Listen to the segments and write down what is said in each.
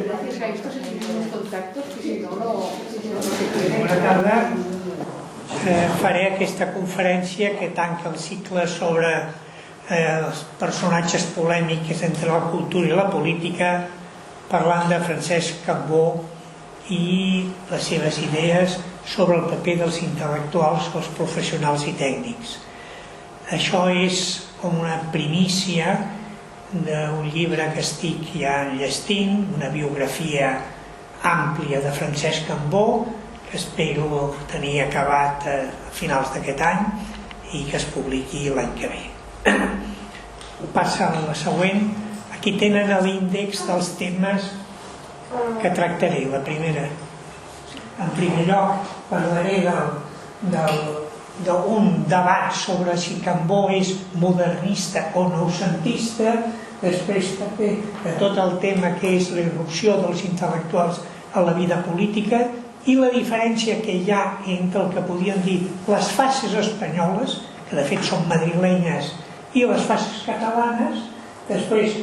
Gracias a esto se tienen unos contactos que si no, no se tienen. Bona tarda. Faré aquesta conferència que tanca el cicle sobre els personatges polèmics entre la cultura i la política, parlant de Francesc Cambó i les seves idees sobre el paper dels intel·lectuals, els professionals i tècnics. Això és com una primícia d'un llibre que estic ja enllestint, una biografia àmplia de Francesc Cambó, que espero tenir acabat a finals d'aquest any i que es publiqui l'any que ve. Passa a la següent. Aquí tenen l'índex dels temes que tractaré. La primera, en primer lloc, parlaré d'un debat sobre si Cambó és modernista o noucentista, després també de tot el tema que és la irrupció dels intel·lectuals a la vida política i la diferència que hi ha entre el que podríem dir les fases espanyoles, que de fet són madrilenyes, i les fases catalanes, després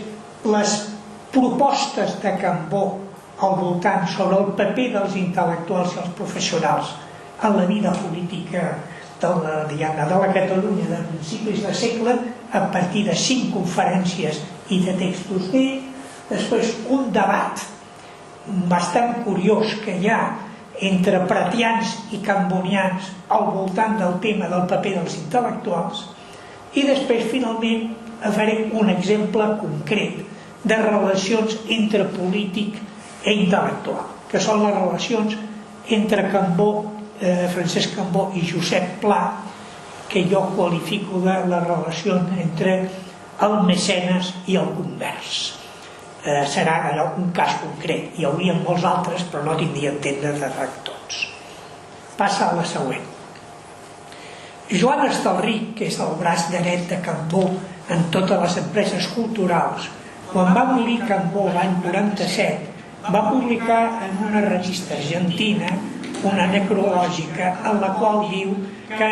les propostes de Cambó al voltant sobre el paper dels intel·lectuals i els professionals en la vida política de la Catalunya de principis de segle, a partir de 5 conferències i de textos d'ell. Després un debat bastant curiós que hi ha entre pretians i cambonians al voltant del tema del paper dels intel·lectuals, i després finalment faré un exemple concret de relacions entre polític i intel·lectual, que són les relacions entre Francesc Cambó i Josep Pla, que jo qualifico de la relació entre el mecenes i el convers. Serà un cas concret, hi hauria molts altres però no tindríem temps de tractar tots. Passa a la següent. Joan Estalric, que és el braç dret de Cambó en totes les empreses culturals, quan va morir Cambó l'any 47, va publicar en una revista argentina una necrològica en la qual diu que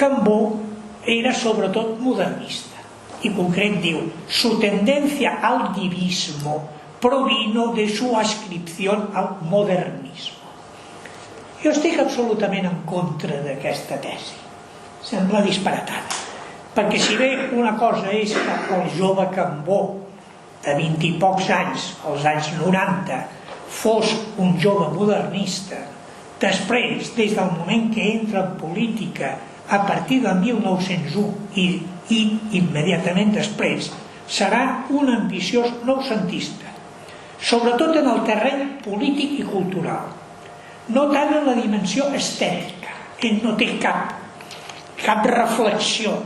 Cambó era sobretot modernista. Y concret diu: su tendencia al divismo provino de su ascripción al modernismo. Jo estic absolutament en contra d'aquesta tesi. Sembla disparatada, perquè si bé una cosa és que el jove Cambó de 20 i pocs anys, als anys 90, fos un jove modernista, després, des del moment que entra en política a partir del 1901 i immediatament després, serà un ambiciós noucentista, sobretot en el terreny polític i cultural, no tant en la dimensió estètica. Ell no té cap reflexió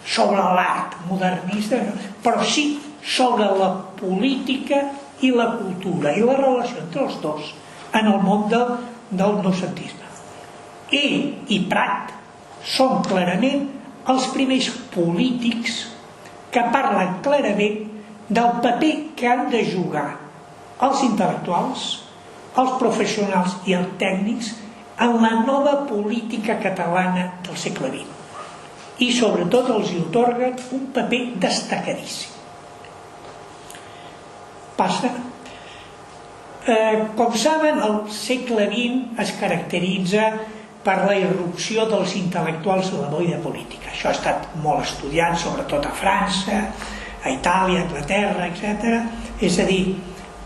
sobre l'art modernista, però sí sobre la política i la cultura i la relació entre els dos en el món del noucentisme. Ell i Prat són clarament els primers polítics que parlen clarament del paper que han de jugar els intel·lectuals, els professionals i els tècnics en la nova política catalana del segle XX. I sobretot els hi atorguen un paper destacadíssim. Passa. Com saben, el segle XX es caracteritza per la irrupció dels intel·lectuals a la vida política. Això ha estat molt estudiat, sobretot a França, a Itàlia, a Anglaterra, etc. És a dir,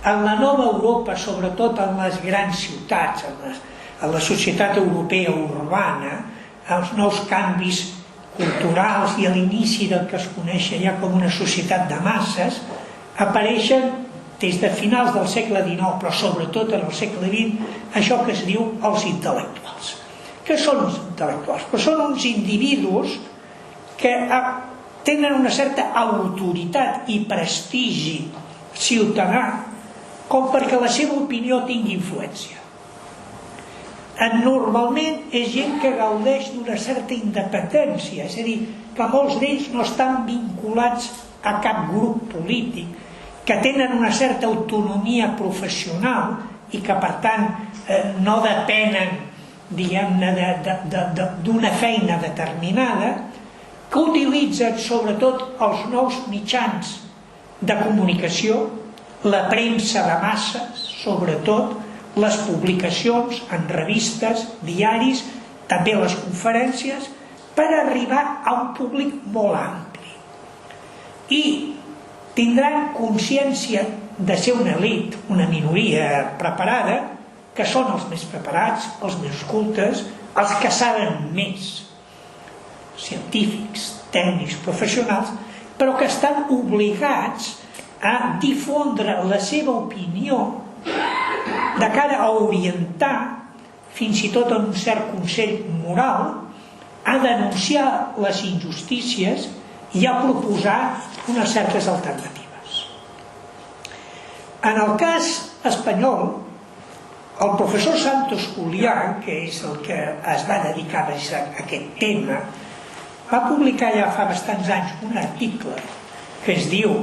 en la nova Europa, sobretot en les grans ciutats, en la societat europea urbana, els nous canvis culturals i a l'inici del que es coneix ja com una societat de masses, apareixen des de finals del segle XIX, però sobretot en el segle XX, això que es diu els intel·lectuals. Què són els intel·lectuals? Però són uns individus que tenen una certa autoritat i prestigi ciutadà com perquè la seva opinió tingui influència. Normalment és gent que gaudeix d'una certa independència, és a dir, que molts d'ells no estan vinculats a cap grup polític, que tenen una certa autonomia professional i que per tant no depenen diguem-ne, d'una feina determinada, que utilitzen sobretot els nous mitjans de comunicació, la premsa de masses, sobretot les publicacions en revistes, diaris, també les conferències, per arribar a un públic molt ampli. I tindran consciència de ser una elit, una minoria preparada, que són els més preparats, els més cultes, els que saben més, científics, tècnics, professionals, però que estan obligats a difondre la seva opinió de cara a orientar, fins i tot en un cert consell moral, a denunciar les injustícies i a proposar unes certes alternatives. En el cas espanyol, el professor Santos Julià, que és el que es va dedicar a aquest tema, va publicar ja fa bastants anys un article que es diu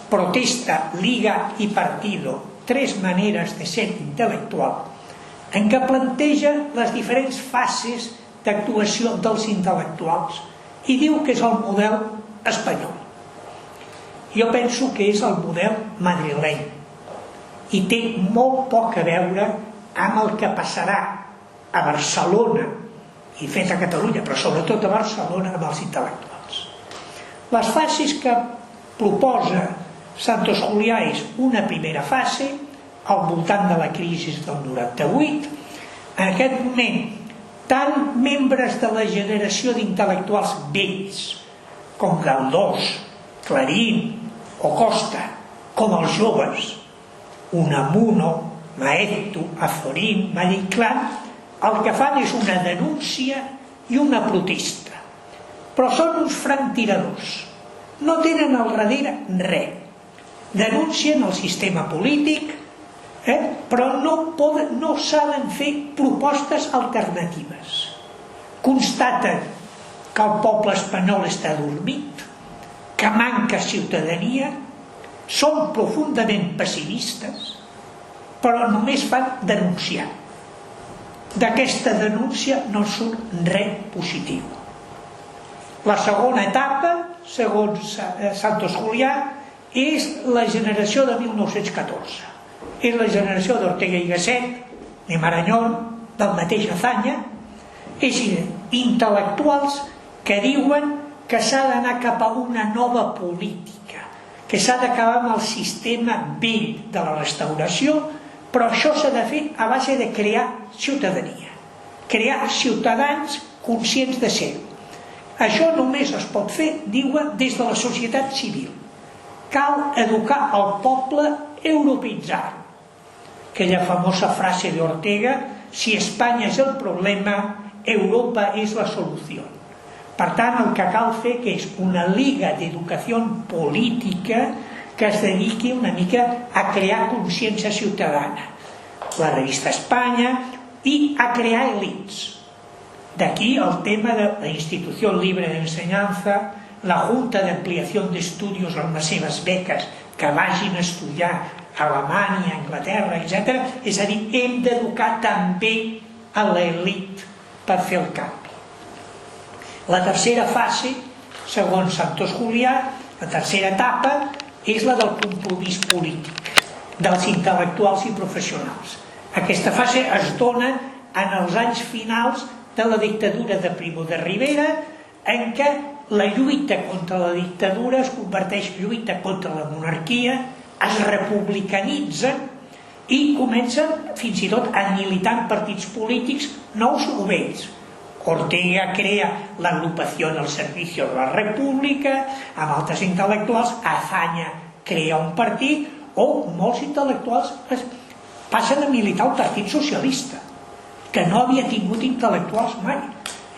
Protesta, Liga y Partido, 3 maneres de ser intel·lectual, en què planteja les diferents fases d'actuació dels intel·lectuals i diu que és el model espanyol. Jo penso que és el model madrileny i té molt poc a veure amb el que passarà a Barcelona i fet a Catalunya, però sobretot a Barcelona amb els intel·lectuals. Les fases que proposa Santos Julià és una primera fase al voltant de la crisi del 98. En aquest moment, tant membres de la generació d'intel·lectuals vells com Galdós, Clarín o Costa, com els joves, Unamuno, Maeztu, Azorín, Mariclán, el que fan és una denúncia i una protesta. Però són uns franctiradors. No tenen al darrere res. Denuncien el sistema polític, però no saben fer propostes alternatives. Constaten que el poble espanyol està dormit, que manca ciutadania, són profundament pessimistes, però només fan denunciar. D'aquesta denúncia no surt res positiu. La segona etapa, segons Santos Julià, és la generació de 1914. És la generació d'Ortega y Gasset, de Marañón, del mateix Azaña, és a dir, intel·lectuals que diuen que s'ha d'anar cap a una nova política, que s'ha d'acabar amb el sistema vell de la restauració, però això s'ha de fer a base de crear ciutadania, crear ciutadans conscients de ser-ho. Això només es pot fer, diuen, des de la societat civil. Cal educar el poble, europeïtzar. Aquella famosa frase d'Ortega, si Espanya és el problema, Europa és la solució. Per tant, el que cal fer que és una liga d'educació política que es dediqui una mica a crear consciència ciutadana. La revista Espanya i a crear elits. D'aquí el tema de la Institució Libre de Ensenyanza, la Junta de Ampliación de Estudios amb les seves beques que vagin a estudiar a Alemanya, Anglaterra, etc. És a dir, hem d'educar també a l'elit per fer el canvi. La tercera fase, segons Santos Julià, la tercera etapa, és la del compromís polític dels intel·lectuals i professionals. Aquesta fase es dona en els anys finals de la dictadura de Primo de Rivera, en què la lluita contra la dictadura es converteix en lluita contra la monarquia, es republicanitzen i comencen fins i tot a militar en partits polítics nous o vells. Ortega crea l'agrupació al servicio de la república, amb altres intel·lectuals, Azaña crea un partit, o molts intel·lectuals passen a militar el Partit Socialista, que no havia tingut intel·lectuals mai.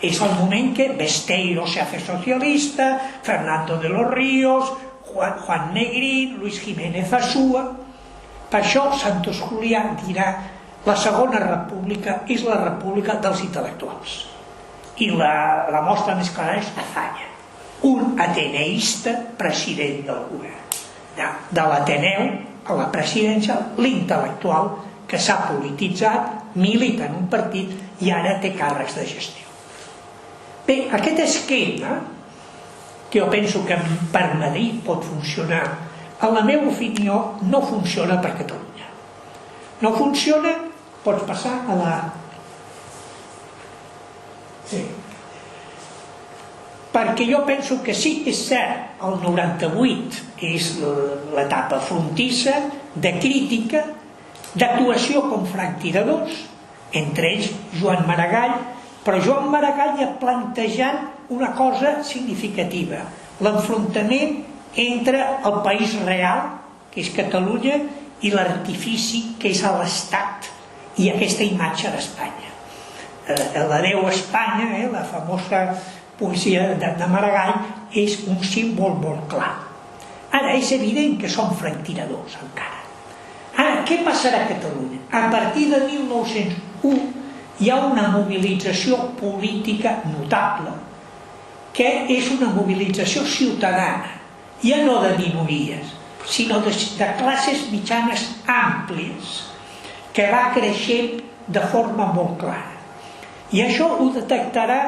És el moment que Besteiro se hace socialista, Fernando de los Ríos, Juan Negrín, Luis Jiménez Azúa. Per això Santos Julià dirà la segona república és la república dels intel·lectuals. I la mostra més clara és Azaña, un ateneista president del govern. De l'Ateneu a la presidència, l'intel·lectual que s'ha polititzat, milita en un partit i ara té càrrecs de gestió. Bé, aquest esquema, que jo penso que per Madrid pot funcionar, en la meva opinió no funciona per Catalunya. No funciona, pots passar a la... Sí. Perquè jo penso que sí, és cert, el 98 és l'etapa frontissa de crítica, d'actuació com franctiradors, entre ells Joan Maragall, però Joan Maragall ja plantejant una cosa significativa, l'enfrontament entre el país real, que és Catalunya, i l'artifici, que és l'Estat, i aquesta imatge d'Espanya. L'adeu a Espanya, la famosa poesia de Maragall, és un símbol molt clar. Ara, és evident que som franctiradors encara. Ara, què passarà a Catalunya? A partir de 1901 hi ha una mobilització política notable, que és una mobilització ciutadana, ja no de minories, sinó de classes mitjanes àmplies, que va creixent de forma molt clara. I això ho detectarà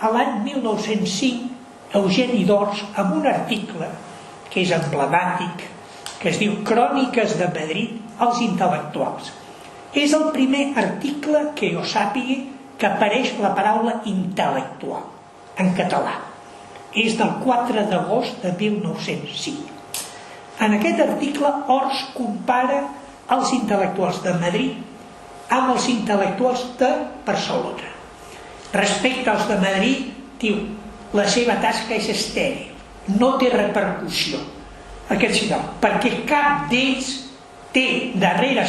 a l'any 1905 Eugeni d'Ors amb un article que és emblemàtic, que es diu Cròniques de Madrid als intel·lectuals. És el primer article que jo sàpigui que apareix la paraula intel·lectual en català. És del 4 d'agost de 1905. En aquest article Ors compara els intel·lectuals de Madrid amb els intel·lectuals de Barcelona. Respecte als de Madrid, diu, la seva tasca és estèril, no té repercussió. Aquest sí, perquè cap d'ells té darrere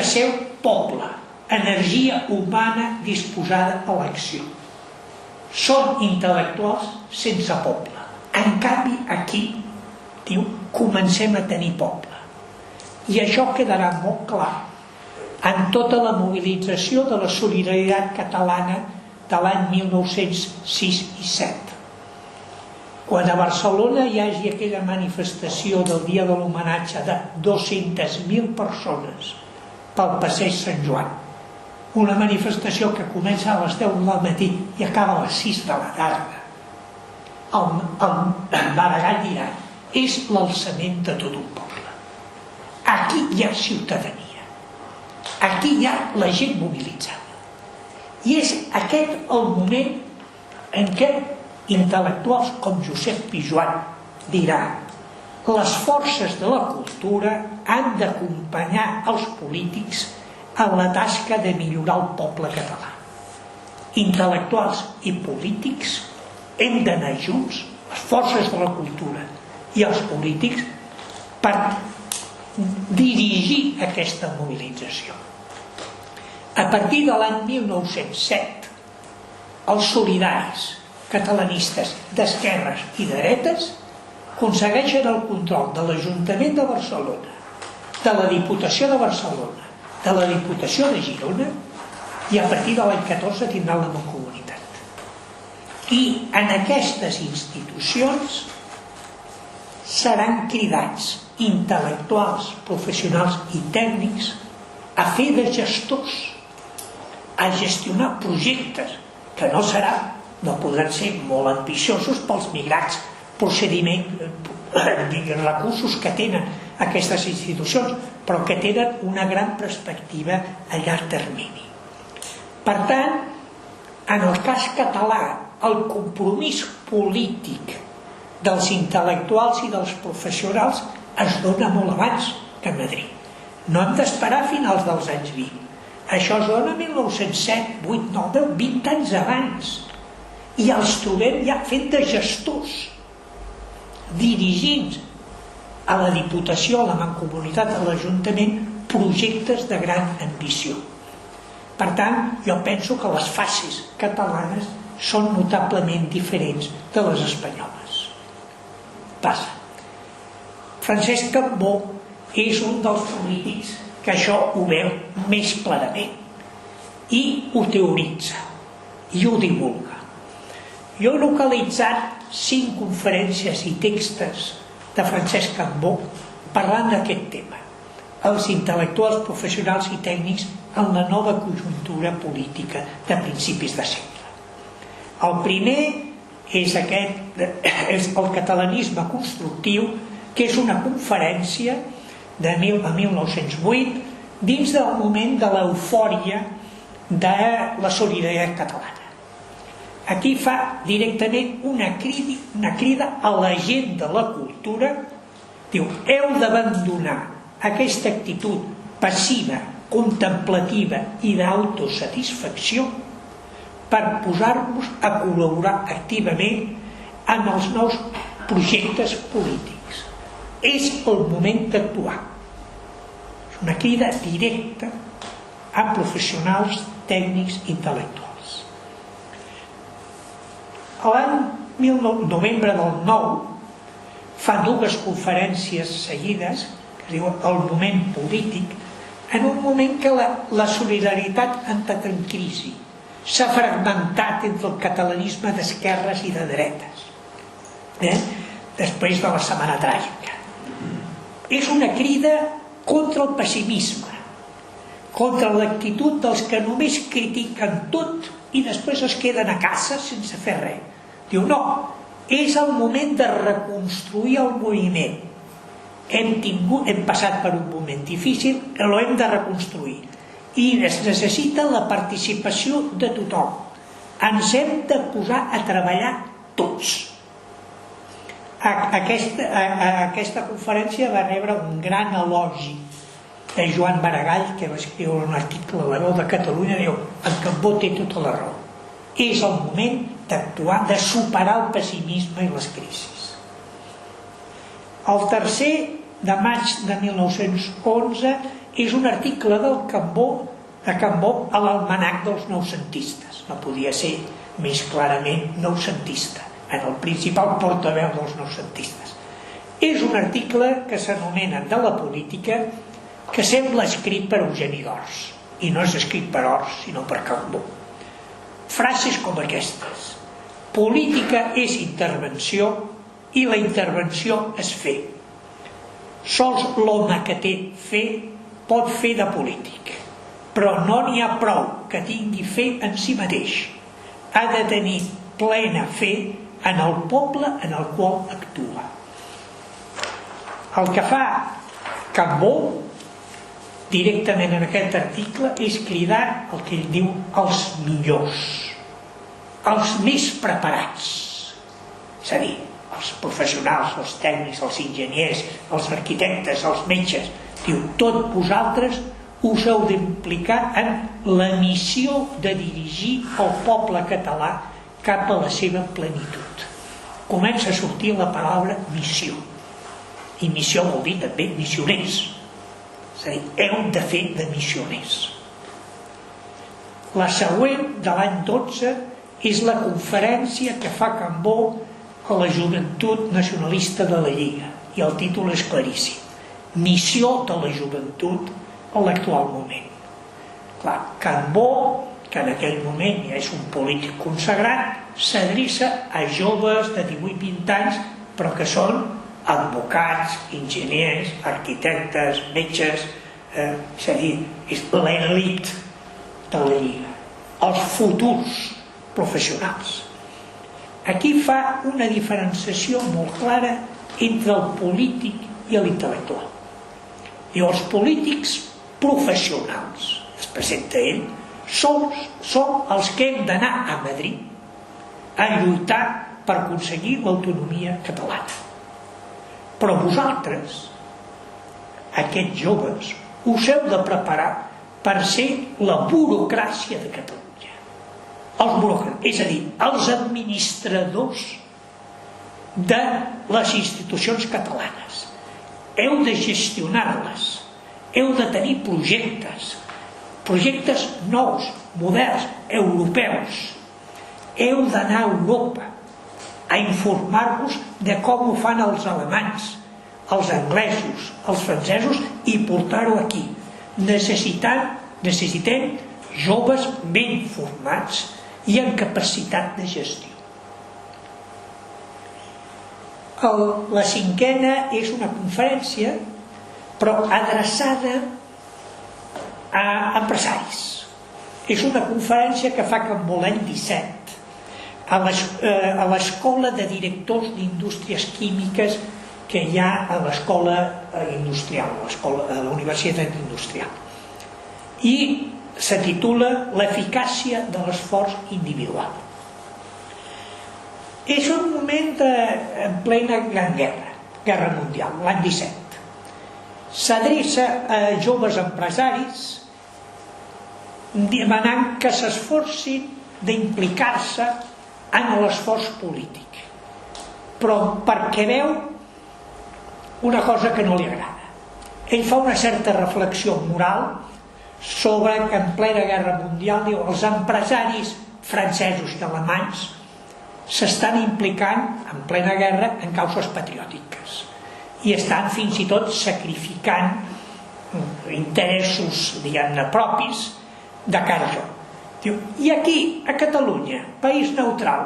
seu poble, energia humana disposada a l'acció. Són intel·lectuals sense poble. En canvi, aquí, diu, comencem a tenir poble. I això quedarà molt clar en tota la mobilització de la solidaritat catalana de l'any 1906 i 7. Quan a Barcelona hi hagi aquella manifestació del dia de l'homenatge de 200.000 persones pel passeig Sant Joan, una manifestació que comença a les 10 del matí i acaba a les 6 de la tarda, el Maragall dirà, és l'alçament de tot un poble. Aquí hi ha ciutadania, aquí hi ha la gent mobilitzada. I és aquest el moment en què intel·lectuals com Josep Pijoan dirà: les forces de la cultura han d'acompanyar els polítics en la tasca de millorar el poble català. Intel·lectuals i polítics hem d'anar junts, les forces de la cultura i els polítics, per dirigir aquesta mobilització. A partir de l'any 1907, els solidaris catalanistes d'esquerres i dretes aconsegueixen el control de l'Ajuntament de Barcelona, de la Diputació de Barcelona, de la Diputació de Girona, i a partir de l'any 14 tindran la Mancomunitat. I en aquestes institucions seran cridats intel·lectuals, professionals i tècnics a fer de gestors, a gestionar projectes que no podran ser molt ambiciosos pels migrats recursos que tenen aquestes institucions, però que tenen una gran perspectiva a llarg termini. Per tant, en el cas català, el compromís polític dels intel·lectuals i dels professionals es dona molt abans que a Madrid. No hem d'esperar a finals dels anys 20. Això es dona 1907, 8, 9, 10, 20 anys abans. I els trobem ja fent de gestors, dirigint a la Diputació, a la Mancomunitat, a l'Ajuntament, projectes de gran ambició. Per tant, jo penso que les fases catalanes són notablement diferents de les espanyoles. Passa. Francesc Cambó és un dels polítics que això ho veu més clarament i ho teoritza i ho divulga. Jo he localitzat 5 conferències i textos de Francesc Cambó parlant d'aquest tema, els intel·lectuals, professionals i tècnics en la nova conjuntura política de principis de segle. El primer és el catalanisme constructiu, que és una conferència de 1908 dins del moment de l'eufòria de la solidaritat catalana. Aquí fa directament una crida a la gent de la cultura. Diu, heu d'abandonar aquesta actitud passiva, contemplativa i d'autosatisfacció per posar-vos a col·laborar activament en els nous projectes polítics. És el moment d'actuar. És una crida directa a professionals, tècnics, intel·lectuals. L'any novembre del 9 fa dues conferències seguides, que es diuen El moment polític, en un moment que la solidaritat ha entrat en crisi, s'ha fragmentat entre el catalanisme d'esquerres i de dretes, després de la Setmana Tràgica. És una crida contra el pessimisme, contra l'actitud dels que només critiquen tot i després es queden a casa sense fer res. Diu, no, és el moment de reconstruir el moviment. Hem passat per un moment difícil, però hem de reconstruir. I es necessita la participació de tothom. Ens hem de posar a treballar tots. Aquesta conferència va rebre un gran elogi de Joan Maragall, que va escriure un article a La Veu de Catalunya, diu, en Cambó té tota la raó. És el moment d'actuar, de superar el pessimisme i les crisis. El tercer de maig de 1911 és un article de Cambó a l'Almanac dels Noucentistes. No podia ser més clarament noucentista, en el principal portaveu dels noucentistes. És un article que s'anomena De la política, que sembla escrit per Eugeni d'Ors, i no és escrit per Ors, sinó per Cambó. Frases com aquestes: política és intervenció i la intervenció és fer. Sols l'home que té fe pot fer de polític, però no n'hi ha prou que tingui fe en si mateix. Ha de tenir plena fe en el poble en el qual actua. El que fa Cambó directament en aquest article és cridar el que ell diu els millors, els més preparats, és a dir, els professionals, els tècnics, els enginyers, els arquitectes, els metges. Diu, tots vosaltres us heu d'implicar en la missió de dirigir el poble català cap a la seva plenitud. Comença a sortir la paraula missió, i missió vol dir també missioners. És a dir, heu de fer de missioners. La següent, de l'any 12, és la conferència que fa Cambó a la Joventut Nacionalista de la Lliga, i el títol és claríssim: Missió de la joventut a l'actual moment. Clar, Cambó, que en aquell moment ja és un polític consagrat, s'adreça a joves de 18-20 anys, però que són advocats, enginyers, arquitectes, metges, és a dir, és l'elit de la Lliga, els futurs professionals. Aquí fa una diferenciació molt clara entre el polític i l'intel·lectual. I els polítics professionals, es presenta ell, som els que hem d'anar a Madrid a lluitar per aconseguir l'autonomia catalana. Però vosaltres, aquests joves, us heu de preparar per ser la burocràcia de Catalunya. Els buròcrates, és a dir, els administradors de les institucions catalanes. Heu de gestionar-les, heu de tenir projectes nous, moderns, europeus. Heu d'anar a Europa a informar-vos de com ho fan els alemanys, els anglesos, els francesos, i portar-ho aquí. Necessitem joves ben formats i amb capacitat de gestió. La cinquena és una conferència, però adreçada a empresaris. És una conferència que fa Cambó l'any 17 a l'Escola de Directors d'Indústries Químiques que hi ha a l'Escola Industrial, a la Universitat Industrial. I se titula L'eficàcia de l'esforç individual. És un moment en plena Gran Guerra Mundial, l'any 17. S'adreça a joves empresaris demanant que s'esforcin d'implicar-se en l'esforç polític, però perquè veu una cosa que no li agrada. Ell fa una certa reflexió moral sobre que en plena guerra mundial diu, els empresaris francesos i alemanys s'estan implicant en plena guerra en causes patriòtiques i estan fins i tot sacrificant interessos, diguem-ne, propis de cara a això. I aquí, a Catalunya, país neutral,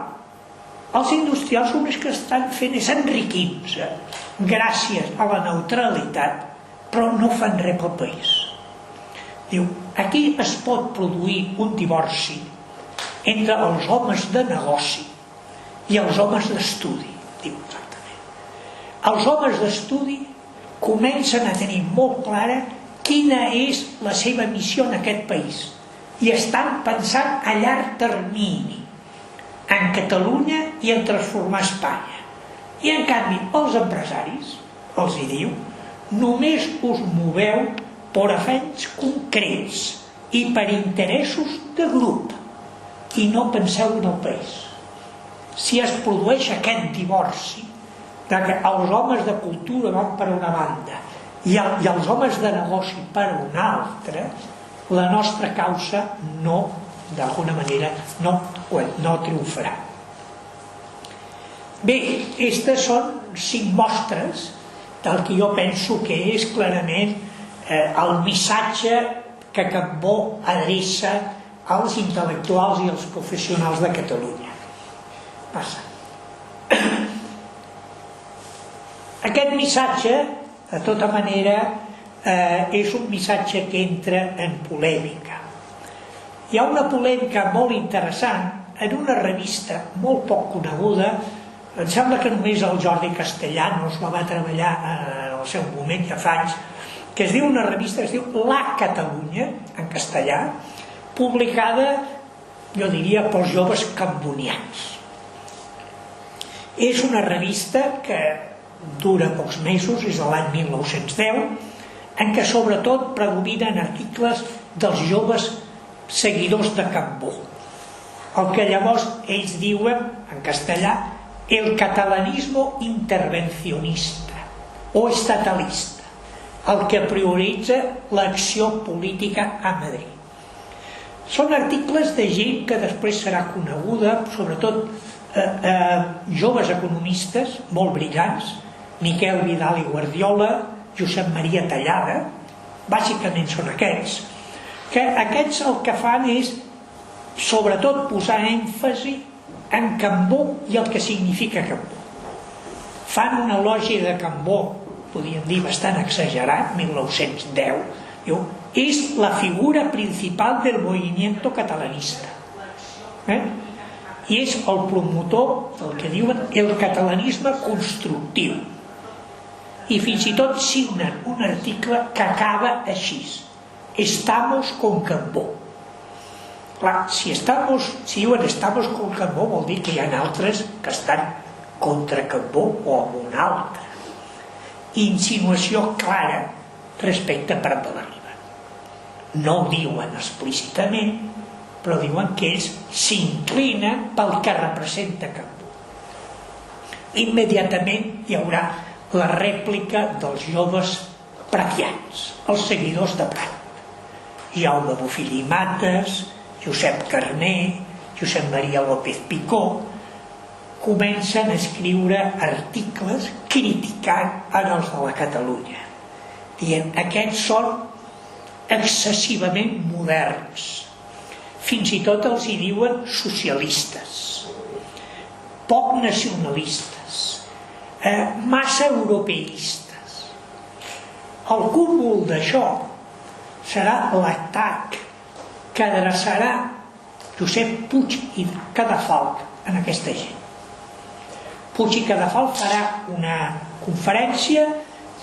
els industrials només que estan fent és enriquint-se gràcies a la neutralitat, però no fan res pel país. Diu, aquí es pot produir un divorci entre els homes de negoci i els homes d'estudi, diu exactament. Els homes d'estudi comencen a tenir molt clara quina és la seva missió en aquest país i estan pensant a llarg termini en Catalunya i en transformar Espanya. I en canvi els empresaris els hi diu, només us moveu per afers concrets i per interessos de grup i no penseu en el país. Si es produeix aquest divorci de que els homes de cultura van per una banda i els homes de negoci per una altra, la nostra causa no, d'alguna manera, no triomfarà. Bé, aquestes són 5 mostres del que jo penso que és clarament el missatge que Cambó adreça als intel·lectuals i als professionals de Catalunya. Passa. Aquest missatge, de tota manera, és un missatge que entra en polèmica. Hi ha una polèmica molt interessant en una revista molt poc coneguda, em sembla que només el Jordi Castellanos la va treballar en el seu moment, ja fa anys, que es diu una revista que es diu La Catalunya, en castellà, publicada, jo diria, pels joves cambonians. És una revista que dura pocs mesos, és de l'any 1910, en què sobretot predominen articles dels joves seguidors de Cambó. El que llavors ells diuen, en castellà, el catalanismo intervencionista o estatalista, el que prioritza l'acció política a Madrid. Són articles de gent que després serà coneguda, sobretot joves economistes molt brillants, Miquel Vidal i Guardiola, Josep Maria Tallada, bàsicament són aquests, que aquests el que fan és sobretot posar èmfasi en Cambó i el que significa Cambó. Fan una elogio de Cambó, podríem dir bastant exagerat, 1910, diu, és la figura principal del movimiento catalanista. I és el promotor del que diuen el catalanisme constructiu. I fins i tot signen un article que acaba així: estamos con Cambó. Clar, si diuen estamos con Cambó vol dir que hi ha altres que estan contra Cambó o amb un altre. Insinuació clara respecte a Prat de la Riba. No ho diuen explícitament, però diuen que ells s'inclinen pel que representa Cambó. Immediatament hi haurà la rèplica dels joves pratians, els seguidors de Prat. Jaume Bofill i Mates, Josep Carner, Josep Maria López Picó, comencen a escriure articles criticant els de la Catalunya, dient aquests són excessivament moderns, fins i tot els hi diuen socialistes, poc nacionalistes, massa europeistes. El cúmul d'això serà l'atac que adreçarà Josep Puig i Cadafalch en aquesta gent. Puig i Cadafalch farà una conferència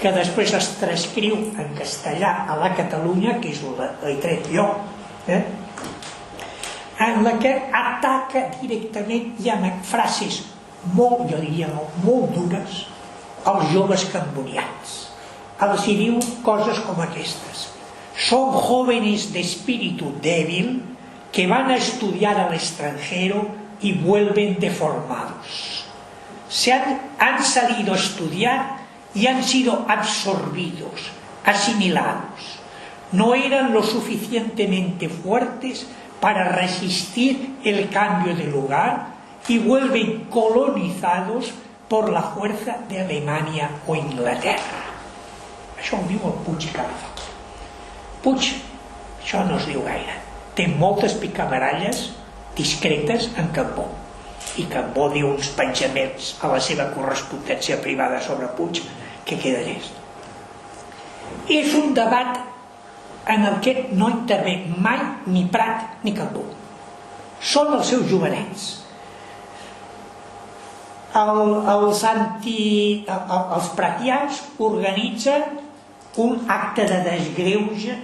que després es transcriu en castellà a la Catalunya, que és l'he tret jo, en la que ataca directament, hi ha frases molt, jo diria, molt dures als joves cambonians. Els hi diu coses com aquestes: son jóvenes de espíritu débil que van a estudiar al extranjero y vuelven deformados. Han salido a estudiar y han sido absorbidos, asimilados. No eran lo suficientemente fuertes para resistir el cambio de lugar y vuelven colonizados por la fuerza de Alemania o Inglaterra. Això ho diu el Puig i Cadafalch. Puig, això no es diu gaire, té moltes picabaralles discretes en Cambó, i Cambó diu uns penjaments a la seva correspondència privada sobre Puig que queda llest. És un debat en el que no intervé mai ni Prat ni Cambó. Són els seus jovenets. Els pratians organitzen un acte de desgreuge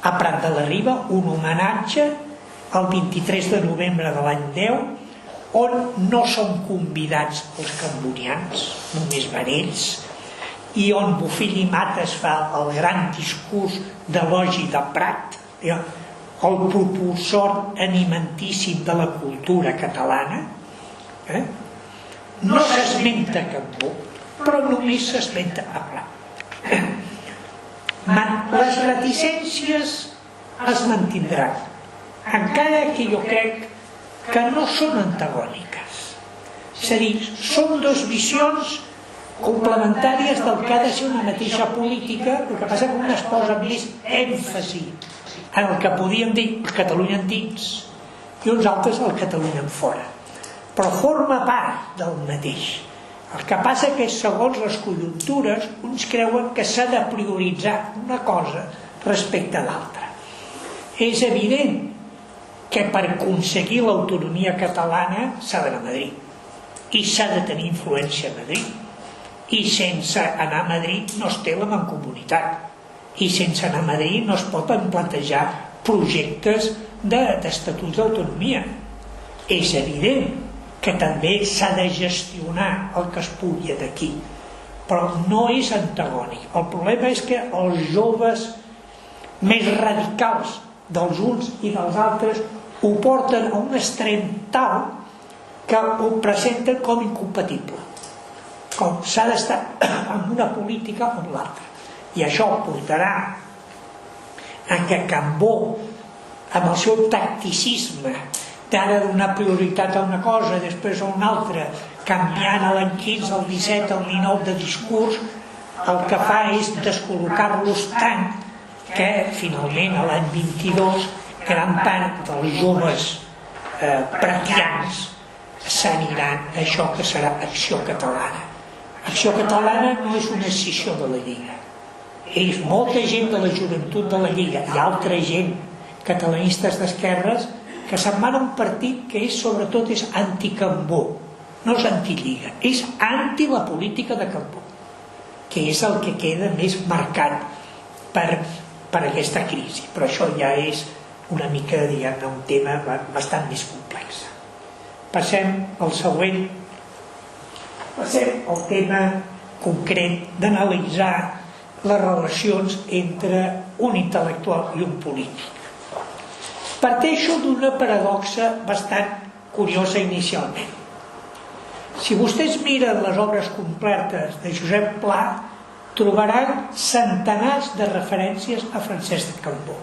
a Prat de la Riba, un homenatge el 23 de novembre de l'any 10, on no són convidats els cambonians, només van ells, i on Bofill i Mates fa el gran discurs d'elogi de Prat, el propulsor animantíssim de la cultura catalana. No s'esmenta Cambó, però només s'esmenta a Prat. Les reticències es mantindran, encara que jo crec que no són antagòniques. És a dir, són dues visions complementàries del que ha de ser una mateixa política, el que passa que una es posa més èmfasi en el que podíem dir el Catalunya endins i uns altres el Catalunya en fora, però forma part del mateix. El que passa que segons les conjuntures uns creuen que s'ha de prioritzar una cosa respecte a l'altra. És evident que per aconseguir l'autonomia catalana s'ha d'anar a Madrid i s'ha de tenir influència a Madrid, i sense anar a Madrid no es té la mancomunitat, i sense anar a Madrid no es poden plantejar projectes d'estatuts d'autonomia. És evident que també s'ha de gestionar el que es pugui d'aquí, però no és antagònic. El problema és que els joves més radicals dels uns i dels altres ho porten a un extrem tal que ho presenten com incompatible, com s'ha d'estar en una política o en l'altra, i això portarà a que Cambó, amb el seu tacticisme d'ara donar prioritat a una cosa, després a una altra, canviant a l'any 15, al 17, al 19 de discurs, el que fa és descol·locar-los tant que finalment a l'any 22 gran part dels joves pratians s'aniran a això que serà Acció Catalana. Acció Catalana no és una escissió de la Lliga, és molta gent de la joventut de la Lliga i altra gent catalanistes d'esquerres que se'n van a un partit que sobretot és anti-Cambó, no és anti-Lliga, és anti la política de Cambó, que és el que queda més marcat per aquesta crisi. Però això ja és una mica, diguem-ne, un tema bastant més complex. Passem al següent. Passem al tema concret d'analitzar les relacions entre un intel·lectual i un polític. Parteixo d'una paradoxa bastant curiosa inicialment. Si vostès miren les obres completes de Josep Pla, trobaran centenars de referències a Francesc de Cambó.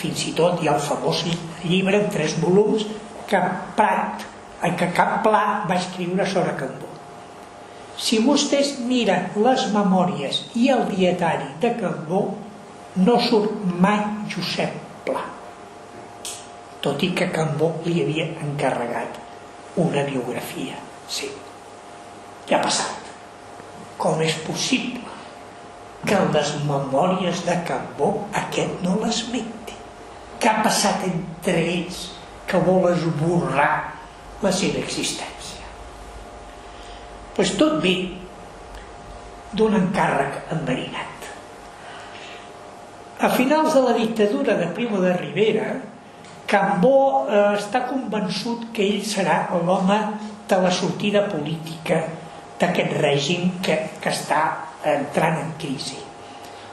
Fins i tot hi ha el famós llibre en 3 volums que Pla va escriure sobre Cambó. Si vostès miren les memòries i el dietari de Cambó, no surt mai Josep Pla, tot i que Cambó li havia encarregat una biografia. Sí, ja ha passat. Com és possible que en les memòries de Cambó aquest no l'esmenta. Què ha passat entre ells que vol esborrar la seva existència? Doncs tot ve d'un encàrrec enverinat. A finals de la dictadura de Primo de Rivera, Cambó està convençut que ell serà l'home de la sortida política d'aquest règim que està entrant en crisi.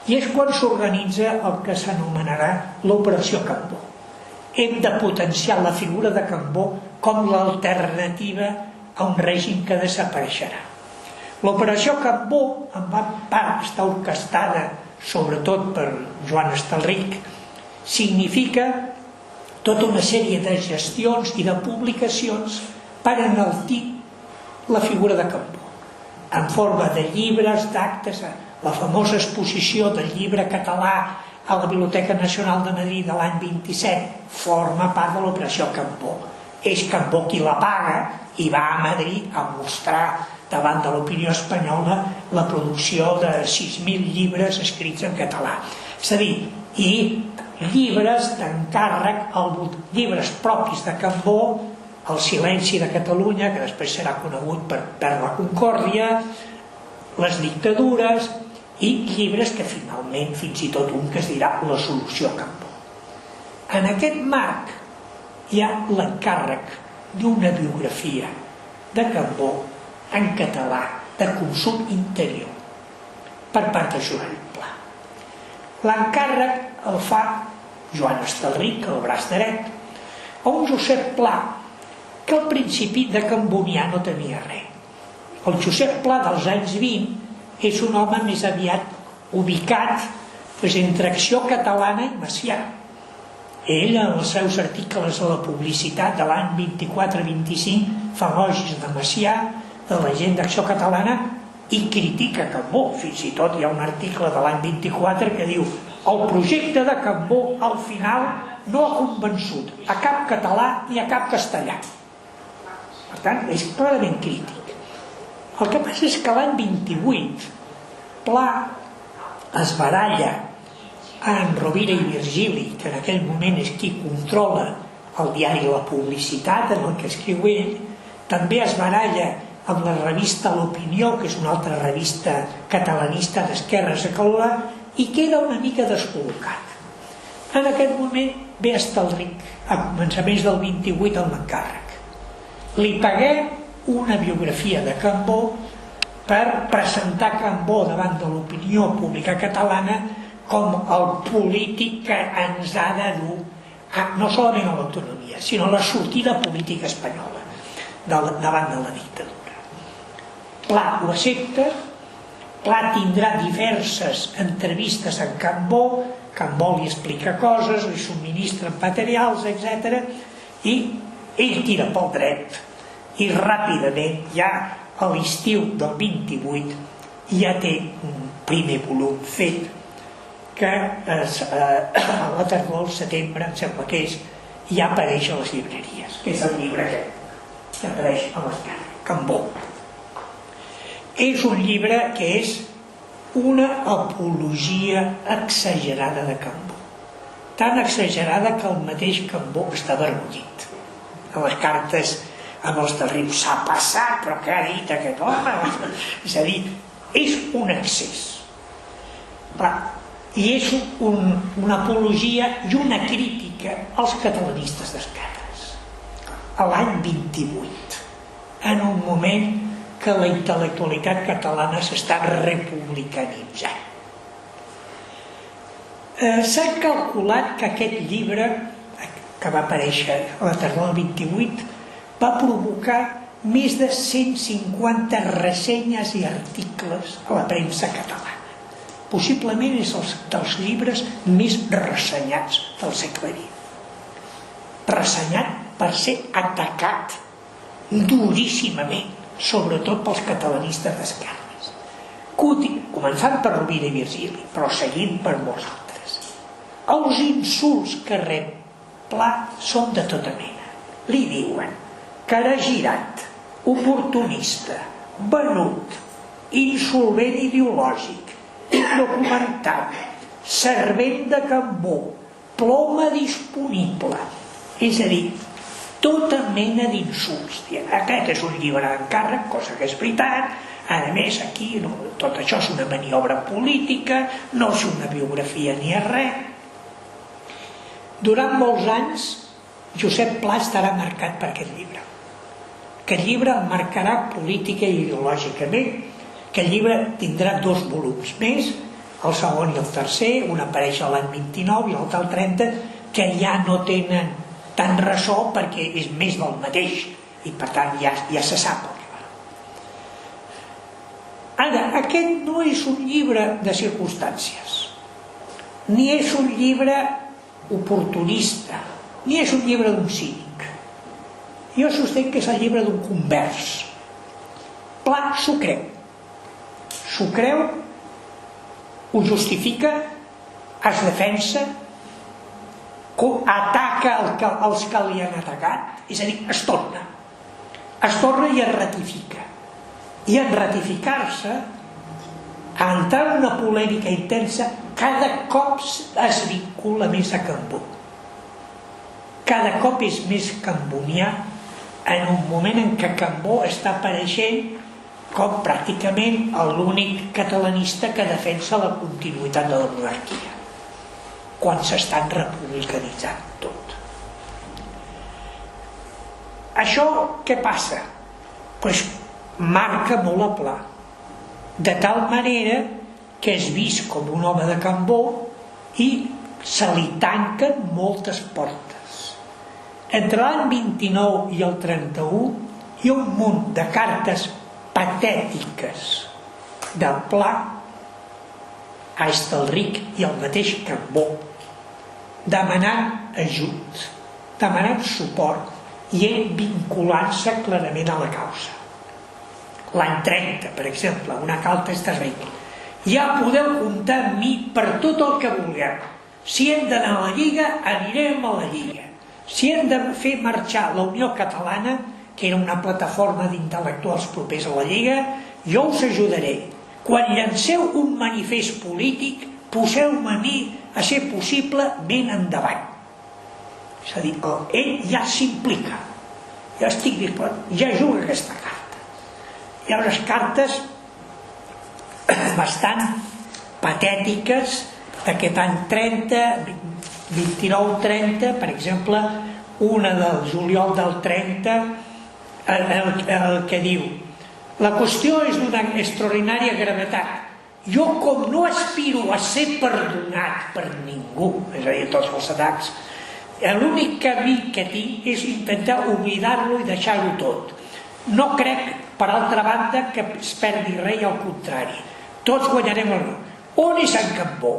I és quan s'organitza el que s'anomenarà l'Operació Cambó. Hem de potenciar la figura de Cambó com l'alternativa a un règim que desapareixerà. L'Operació Cambó, en part està orquestada sobretot per Joan Estelrich, significa tota una sèrie de gestions i de publicacions per enaltir la figura de Cambó, en forma de llibres, d'actes, la famosa exposició del llibre català a la Biblioteca Nacional de Madrid de l'any 27 forma part de l'Operació Cambó. És Cambó qui la paga i va a Madrid a mostrar davant de l'opinió espanyola la producció de 6.000 llibres escrits en català. És a dir, i llibres d'encàrrec, llibres propis de Cambó, El silenci de Catalunya, que després serà conegut per la Concòrdia, les dictadures, i llibres que finalment, fins i tot un que es dirà La solució a Cambó. En aquest marc hi ha l'encàrrec d'una biografia de Cambó en català, de consum interior, per part de Joan Pla. L'encàrrec el fa Joan Estelrich, el braç dret, a un Josep Pla, que al principi de cambonià no tenia res. El Josep Pla dels anys 20 és un home més aviat ubicat entre Acció Catalana i Macià. Ell, en els seus articles a la publicitat de l'any 24-25, fa elogis de Macià, de la gent d'Acció Catalana, i critica Cambó. Fins i tot hi ha un article de l'any 24 que diu: el projecte de Cambó al final no ha convençut a cap català ni a cap castellà. Per tant, és clarament crític. El que passa és que l'any 28 Pla es baralla amb Rovira i Virgili, que en aquell moment és qui controla el diari La Publicitat, en el que escriu ell. També es baralla amb la revista L'Opinió, que és una altra revista catalanista d'esquerres a Calorà, i queda una mica descol·locat. En aquest moment ve Estelrich, a començaments del 28, amb l'encàrrec. Li paguem una biografia de Cambó per presentar Cambó davant de l'opinió pública catalana com el polític que ens ha de dur no solament a l'autonomia, sinó a la sortida política espanyola davant de la dictadura. Pla ho accepta. Pla tindrà diverses entrevistes amb Cambó, Cambó li explica coses, li subministra materials, etc. I ell tira pel dret i ràpidament, ja a l'estiu del 28, ja té un primer volum fet que a la tardor, al setembre, em sembla que és, ja apareix a les llibreries, que és el llibre que apareix a l'esquerra, Cambó. És un llibre que és una apologia exagerada de Cambó. Tan exagerada que el mateix Cambó està avergonyit. A les cartes amb els de Riu s'ha passat, però què ha dit aquest home? És a dir, és un excés. I és una apologia i una crítica als catalanistes d'esquerres. A l'any 28, en un moment que la intel·lectualitat catalana s'està republicanitzant. S'ha calculat que aquest llibre, que va aparèixer a la tardor del 28, va provocar més de 150 ressenyes i articles a la premsa catalana. Possiblement és dels llibres més ressenyats del segle XX. Ressenyat per ser atacat duríssimament, sobretot pels catalanistes d'esquerres. Començant per Rovira i Virgili, però seguint per molts altres. Els insults que rep Pla són de tota mena. Li diuen caragirat, oportunista, venut, insolvent ideològic, documentat, servent de Cambó, ploma disponible, és a dir, tota mena d'insults. Aquest és un llibre d'encàrrec, cosa que és veritat. A més, aquí tot això és una maniobra política, no és una biografia ni és res. Durant molts anys, Josep Pla estarà marcat per aquest llibre. Aquest llibre el marcarà política i ideològicament. Aquest llibre tindrà 2 volums més, el segon i el tercer, un apareix l'any 29 i l'altre al 30, que ja no tenen tant ressò perquè és més del mateix i per tant ja se sap el que va. Ara, aquest no és un llibre de circumstàncies, ni és un llibre oportunista, ni és un llibre d'un cínic. Jo sostenc que és el llibre d'un convers. Pla s'ho creu, ho justifica, es defensa, ataca els que li han atacat, és a dir, es torna i es ratifica. I en ratificar-se, a entrar en una polèmica intensa, cada cop es vincula més a Cambó. Cada cop és més cambonià en un moment en què Cambó està apareixent com pràcticament l'únic catalanista que defensa la continuïtat de la monarquia, quan s'estan republicanitzant tot. Això què passa? Doncs marca molt a Pla, de tal manera que és vist com un home de Cambó i se li tanquen moltes portes. Entre l'any 29 i el 31 hi ha un munt de cartes patètiques de Pla a Estelric i al mateix Cambó, demanant ajut, demanant suport i ell vinculant-se clarament a la causa. L'any 30, per exemple, una carta a Estelric: ja podeu comptar amb mi per tot el que vulgueu. Si hem d'anar a la Lliga, anirem a la Lliga. Si hem de fer marxar la Unió Catalana, que era una plataforma d'intel·lectuals propers a la Lliga, jo us ajudaré. Quan llanceu un manifest polític, poseu-me a mi, a ser possible, ben endavant. És a dir, ell ja s'implica. Ja estic disposat, ja juga aquesta carta. Hi ha unes cartes bastant patètiques d'aquest any 30, 29-30, per exemple, una del juliol del 30, el que diu: la qüestió és d'una extraordinària gravetat. Jo, com no aspiro a ser perdonat per ningú, és a dir, tots els atacs, l'únic camí que tinc és intentar oblidar-lo i deixar-ho tot. No crec, per altra banda, que es perdi res, al contrari. Tots guanyarem el no. On és en Cambó?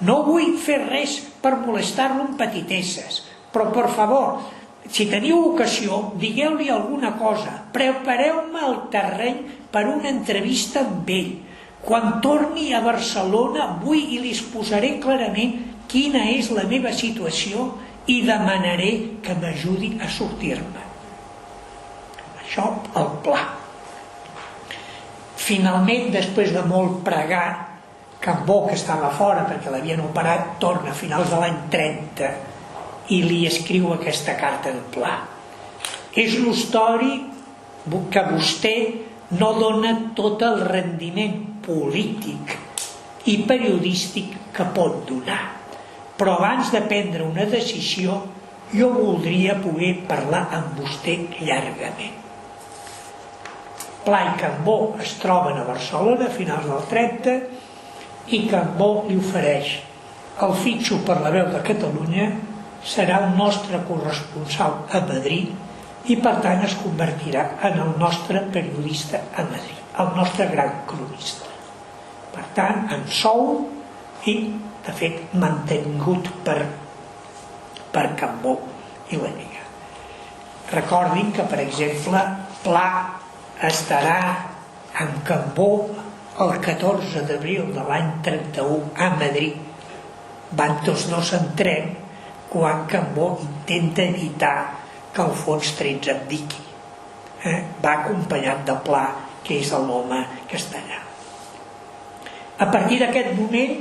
No vull fer res per molestar-lo amb petitesses, però, per favor, si teniu ocasió, digueu-li alguna cosa, prepareu-me el terreny per una entrevista amb ell. Quan torni a Barcelona vull i li exposaré clarament quina és la meva situació i demanaré que m'ajudi a sortir-me. Això, el Pla. Finalment, després de molt pregar, Cambó, que estava fora perquè l'havien operat, torna a finals de l'any 30 i li escriu aquesta carta del Pla. És l'història que vostè no dona tot el rendiment polític i periodístic que pot donar, però abans de prendre una decisió jo voldria poder parlar amb vostè llargament. Pla i Cambó es troben a Barcelona a finals del 30 i Cambó li ofereix: el fitxo per la Veu de Catalunya, serà el nostre corresponsal a Madrid i per tant es convertirà en el nostre periodista a Madrid, el nostre gran cronista. Per tant, en sou i, de fet, mantingut per Cambó i la Lliga. Recordin que, per exemple, Pla estarà amb Cambó el 14 d'abril de l'any 31 a Madrid. Van tots dos en tren quan Cambó intenta evitar que Alfons XIII abdiqui. Va acompanyat de Pla, que és l'home que està allà. A partir d'aquest moment,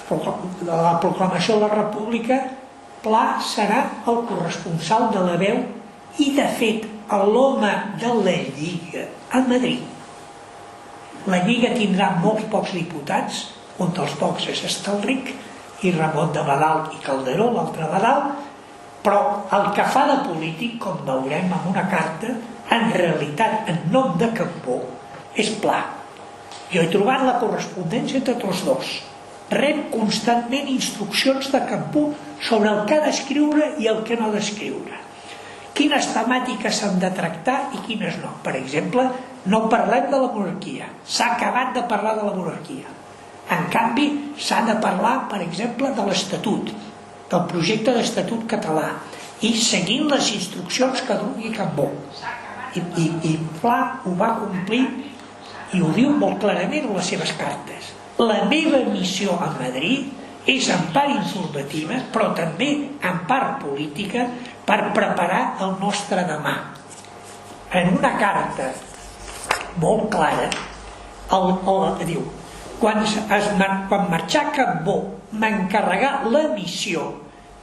de la proclamació de la República, Pla serà el corresponsal de La Veu i, de fet, l'home de la Lliga a Madrid. La Lliga tindrà molts pocs diputats, un dels pocs és Estalric i Ramon de Badal i Calderó, l'altre Badal, però el que fa de polític, com veurem en una carta, en realitat, en nom de Cambó, és Pla. Jo he trobat la correspondència entre tots dos. Rep constantment instruccions de Cambó sobre el que ha d'escriure i el que no ha d'escriure. Quines temàtiques s'han de tractar i quines no. Per exemple, no parlem de la monarquia. S'ha acabat de parlar de la monarquia. En canvi, s'ha de parlar, per exemple, de l'Estatut, del projecte d'Estatut català, i seguint les instruccions que doni Cambó. I Pla ho va complir i ho diu molt clarament en les seves cartes. La meva missió a Madrid és en part informativa, però també en part política, per preparar el nostre demà. En una carta molt clara, diu: quan marxà Cambó m'encarregà la missió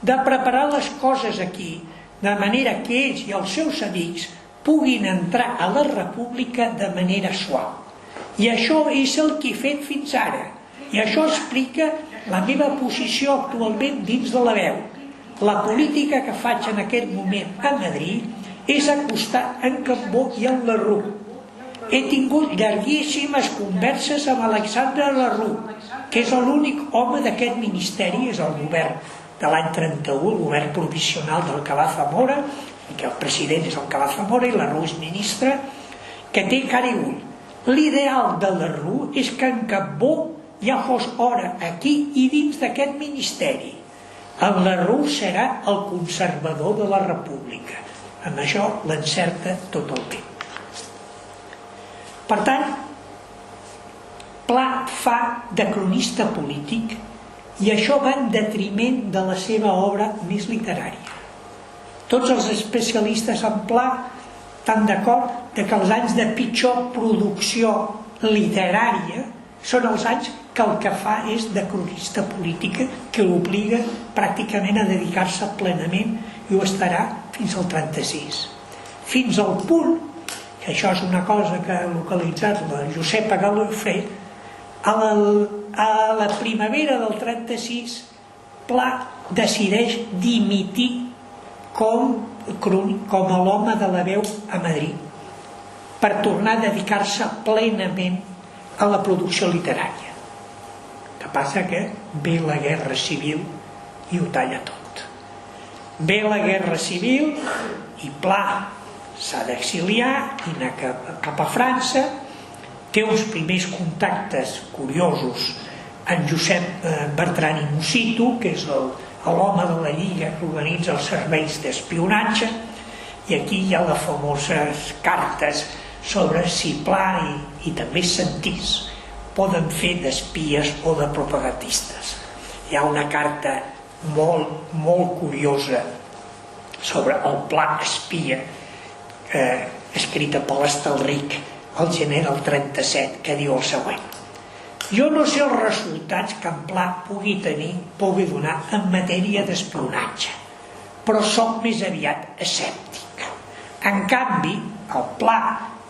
de preparar les coses aquí, de manera que ells i els seus amics puguin entrar a la República de manera suau. I això és el que he fet fins ara. I això explica la meva posició actualment dins de La Veu. La política que faig en aquest moment a Madrid és acostar en Cambó i en Lerroux. He tingut llarguíssimes converses amb Alexandre Lerroux, que és l'únic home d'aquest ministeri, és el govern de l'any 31, el govern provisional del Calà Zamora, i que el president és el Calà Zamora i Lerroux és ministre, que té cara i ull. L'ideal de Lerroux és que en Cambó ja fos hora aquí i dins d'aquest ministeri. En Lerroux serà el conservador de la República. Amb això l'encerta tot el temps. Per tant, Pla fa de cronista polític i això va en detriment de la seva obra més literària. Tots els especialistes en Pla estan d'acord que els anys de pitjor producció literària són els anys que el que fa és de cronista política, que l'obliga pràcticament a dedicar-se plenament, i ho estarà fins al 36. Fins al punt, que això és una cosa que ha localitzat la Josepa Galofré, a la primavera del 36 Pla decideix dimitir com a l'home de La Veu a Madrid per tornar a dedicar-se plenament a la producció literària. El que passa que ve la guerra civil i ho talla tot. Ve la guerra civil i Pla s'ha d'exiliar i anar cap a França. Té uns primers contactes curiosos amb Josep Bertran i Mussito, que és l'home de la Lliga que organitza els serveis d'espionatge, i aquí hi ha les famoses cartes sobre si Pla i també Sentís poden fer d'espies o de propagandistes. Hi ha una carta molt curiosa sobre el Pla espia, escrita per l'Estalric al gener del 37, que diu el següent: jo no sé els resultats que en Pla pugui donar en matèria d'espionatge, però soc més aviat escèptic. En canvi, el Pla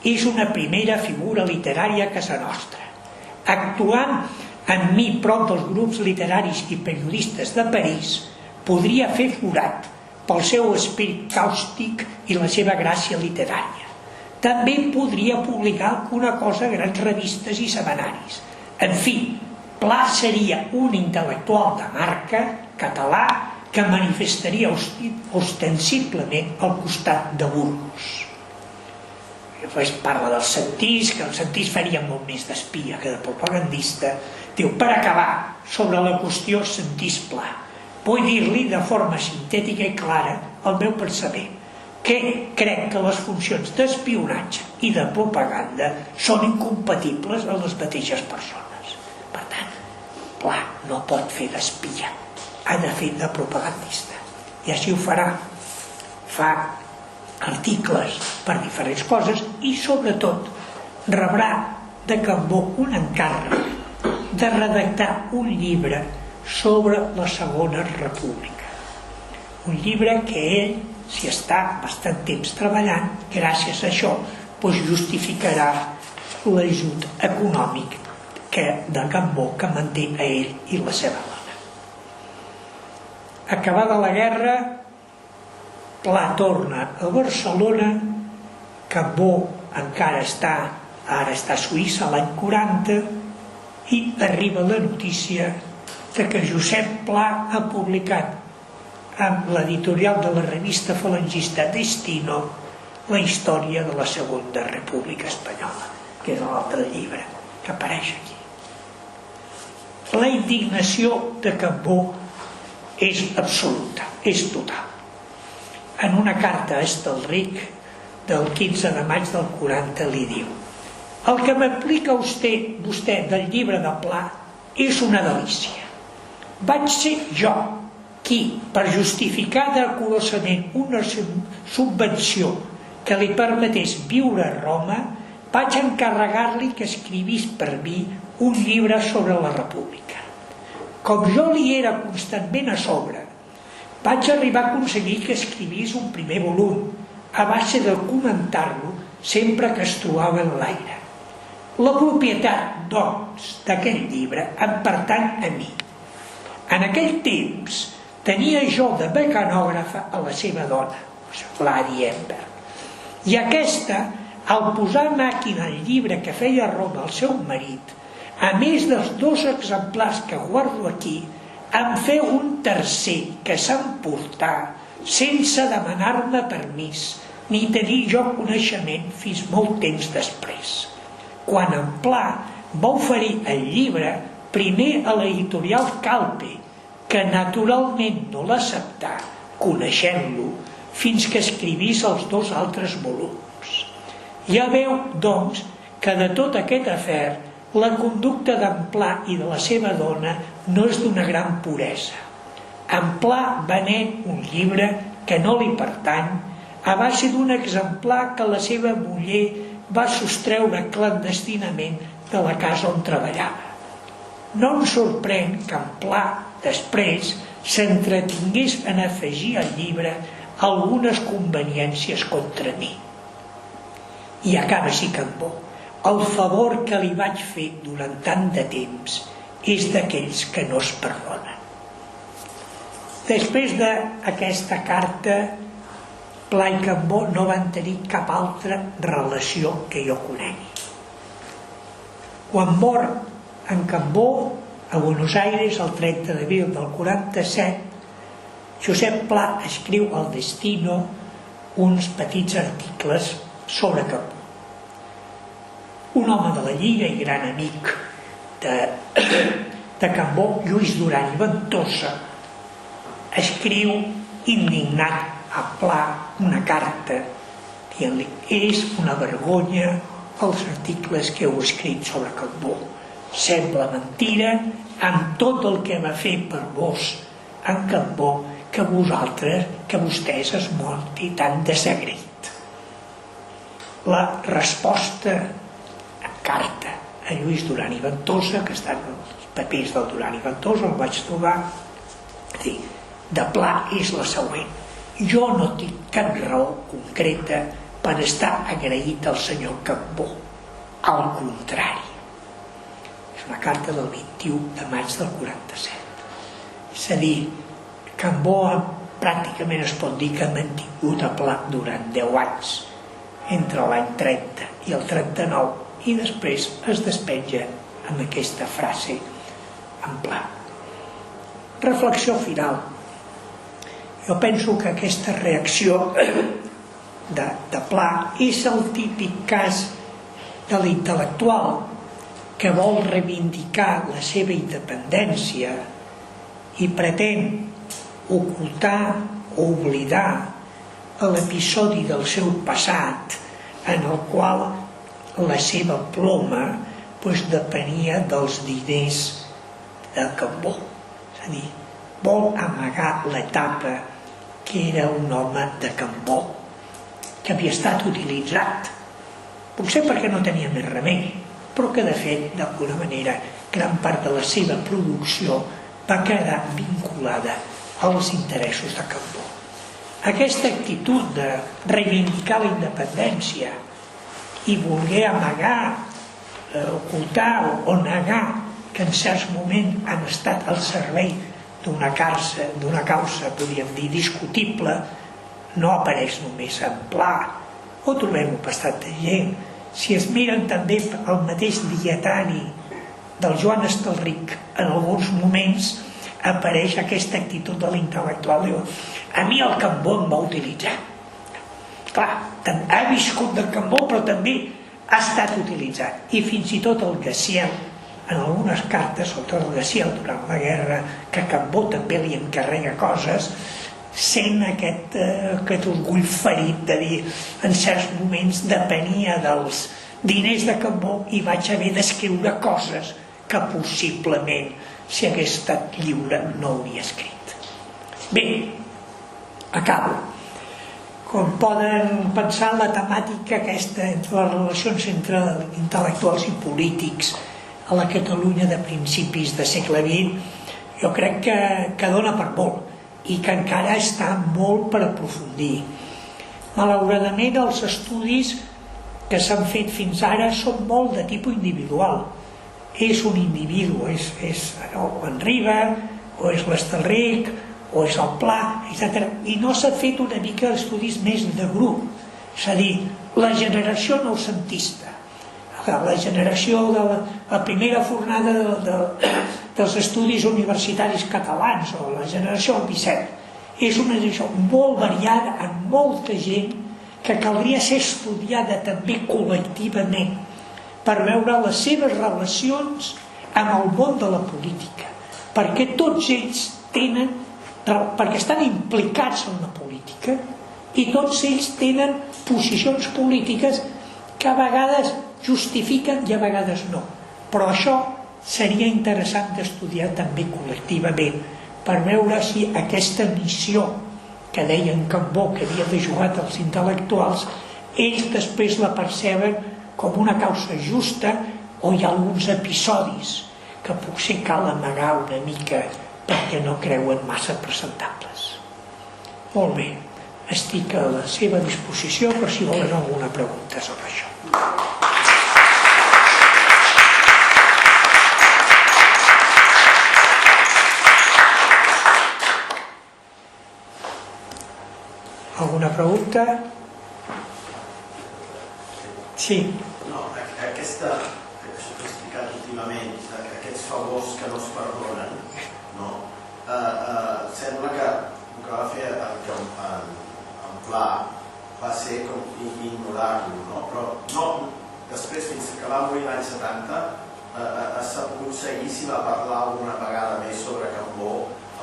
és una primera figura literària a casa nostra. Actuant amb mi prop dels grups literaris i periodistes de París, podria fer forat pel seu esperit càustic i la seva gràcia literària. També podria publicar alguna cosa a grans revistes i setmanaris. En fi, Pla seria un intel·lectual de marca català que manifestaria ostensiblement al costat de Burgos. Després parla del Sentís, que el Sentís faria molt més d'espia que de propagandista. Diu: per acabar, sobre la qüestió Sentís-Pla, vull dir-li de forma sintètica i clara el meu pensament, que crec que les funcions d'espionatge i de propaganda són incompatibles en les mateixes persones. Per tant, Pla no pot fer d'espia, ha de fer de propagandista, i així ho farà. Fa articles per diferents coses i sobretot rebrà de Cambó un encàrrec de redactar un llibre sobre la Segona República. Un llibre que ell, si està bastant temps treballant, gràcies a això, justificarà l'ajut econòmic de Cambó que manté a ell i la seva dona. Acabada la guerra, Pla torna a Barcelona, Cambó encara ara està a Suïssa l'any 40, i arriba la notícia de que Josep Pla ha publicat amb l'editorial de la revista falangista Destino la història de la Segona República Espanyola, que és l'altre llibre que apareix aquí. La indignació de Cambó és absoluta, és total. En una carta a Estelric del 15 de maig del 40 li diu: el que m'aplica vostè del llibre de Pla és una delícia. Vaig ser jo qui, per justificar decorosament una subvenció que li permetés viure a Roma, vaig encarregar-li que escrivís per mi un llibre sobre la República. Com jo li era constantment a sobre, vaig arribar a aconseguir que escrivís un primer volum, a base de comentar-lo sempre que es trobava en l'aire. La propietat, doncs, d'aquell llibre em pertany a mi. En aquell temps tenia jo de mecanògrafa a la seva dona, Gladys Ember, i aquesta, al posar a màquina el llibre que feia a Roma el seu marit, a més dels 2 exemplars que guardo aquí, em feu un tercer que s'emportà sense demanar-me permís ni tenir jo coneixement fins molt temps després, quan en Pla va oferir el llibre primer a l'editorial Calpe, que naturalment no l'acceptà, coneixent-lo, fins que escrivís els 2 altres volums. Ja veu, doncs, que de tot aquest afer la conducta d'en Pla i de la seva dona no és d'una gran puresa. En Pla venent un llibre que no li pertany a base d'un exemplar que la seva muller va sostreure clandestinament de la casa on treballava. No em sorprèn que en Pla, després, s'entretingués en afegir al llibre algunes conveniències contra mi. I acaba així Cambó: el favor que li vaig fer durant tant de temps és d'aquells que no es perdonen. Després d'aquesta carta, Pla i Cambó no van tenir cap altra relació que jo conegui. Quan mor en Cambó, a Buenos Aires, el 30 d'abril del 47, Josep Pla escriu al Destino uns petits articles sobre Cambó. Un home de la Lliga i gran amic de Cambó, Lluís Duran i Ventosa, escriu indignat a Pla una carta dient-li: és una vergonya els articles que heu escrit sobre Cambó. Sembla mentira amb tot el que va fer per vos en Cambó que vostès es monti tant de segret. La resposta en carta a Lluís Duran i Ventosa, que estan els papers del Duran i Ventosa, el vaig trobar, de Pla és la següent: jo no tinc cap raó concreta per estar agraït al senyor Cambó, al contrari. És una carta del 21 de maig del 47. És a dir, Cambó pràcticament es pot dir que ha mantingut a Pla durant 10 anys, entre l'any 30 i el 39, i després es despenja amb aquesta frase en Pla. Reflexió final. Jo penso que aquesta reacció de Pla és el típic cas de l'intel·lectual que vol reivindicar la seva independència i pretén ocultar o oblidar l'episodi del seu passat en el qual la seva ploma depenia dels diners de Cambó. És a dir, vol amagar l'etapa que era un home de Cambó, que havia estat utilitzat, potser perquè no tenia més remei, però que de fet, d'alguna manera, gran part de la seva producció va quedar vinculada als interessos de Cambó. Aquesta actitud de reivindicar la independència i voler amagar, ocultar o negar que en certs moments han estat al servei d'una causa, podríem dir, discutible, no apareix només en Pla, ho trobem bastanta gent. Si es miren també el mateix dietari del Joan Estelric, en alguns moments apareix aquesta actitud de l'intel·lectual. Diu, a mi el Cambó em va utilitzar. Clar, ha viscut del Cambó, però també ha estat utilitzat. I fins i tot el Gaziel, en algunes cartes, sobretot el Gaziel durant la guerra, que Cambó també li encarrega coses, sent aquest orgull ferit de dir en certs moments depenia dels diners de Cambó i vaig haver d'escriure coses que possiblement, si hagués estat lliure, no hauria escrit. Bé, acabo. Com poden pensar, la temàtica aquesta entre les relacions entre intel·lectuals i polítics a la Catalunya de principis de segle XX, jo crec que dona per molt i que encara està molt per aprofundir. Malauradament, els estudis que s'han fet fins ara són molt de tipus individual. És un individu, és en Riba, o és l'Estelric, o és el Pla, etc. I no s'ha fet una mica estudis més de grup. És a dir, la generació noucentista, la generació de la primera fornada dels estudis universitaris catalans, o la generació del 17, és una generació molt variada, amb molta gent, que caldria ser estudiada també col·lectivament per veure les seves relacions amb el món de la política, perquè tots ells perquè estan implicats en la política i tots ells tenen posicions polítiques que a vegades justifiquen i a vegades no. Però això seria interessant d'estudiar també col·lectivament per veure si aquesta missió que deien Cambó que havia de jugar als intel·lectuals, ells després la perceben com una causa justa o hi ha alguns episodis que potser cal amagar una mica perquè no creuen massa presentables. Molt bé, estic a la seva disposició per si volen alguna pregunta sobre això. Alguna pregunta? Sí. No, això que he explicat últimament, aquests favors que no es perdonen, no? Sembla que el que va fer en Pla va ser com ignorar-lo, no? Però no, després, fins que va morir l'any 70, has sabut seguir si va parlar alguna vegada més sobre Cambó